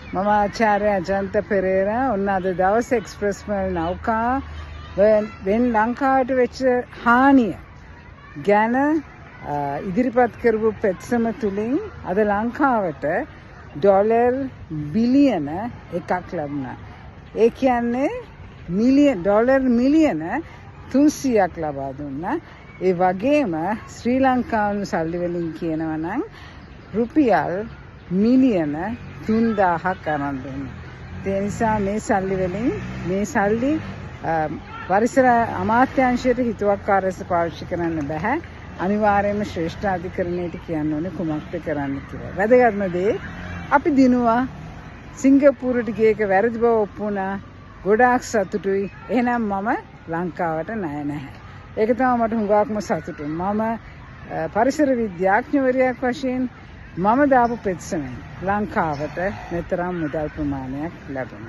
මම ආචාර්ය අජන්ත පෙරේරා ඔන්න අද දවස් එක්ස්ප්‍රස් මේල් නෞකා වෙන් ලංකාවට වෙච්ච හානිය ගැන ඉදිරිපත් කරපු පෙත්සම තුලින් අද ලංකාවට ඩොලර් බිලියන එකක් ලැබුණා. ඒ කියන්නේ ඩොලර් මිලියන 300ක් ලබා දුන්නා. ඒ වගේම ශ්‍රී ලංකානු සල්ලි වලින් කියනවා නම් රුපියල් මිලියන 3000ක් අරන් දුන්නා. ඒ නිසා මේ සල්ලි වලින් මේ සල්ලි පරිසර අමාත්‍යාංශයට හිතුවක්කාර ලෙස පාවිච්චි කරන්න බෑ. අනිවාර්යයෙන්ම ශ්‍රේෂ්ඨ අධිකරණයට කියන්න ඕනේ කුමක්ද කරන්න කියලා. වැදගත්ම දේ අපි දිනුවා සිංගප්පූරුවට ගිය එක වැරදි බව ඔප්පු වුණා. ගොඩාක් සතුටුයි. එහෙනම් මම ලංකාවට ණය නැහැ. ඒක තමයි මට හුඟක්ම සතුටු. මම පරිසර විද්‍යාඥවරියක් වශයෙන් මම දාපු පෙත්සමෙන් ලංකාවට මෙතරම් මුදල් ප්‍රමාණයක් ලැබුණා.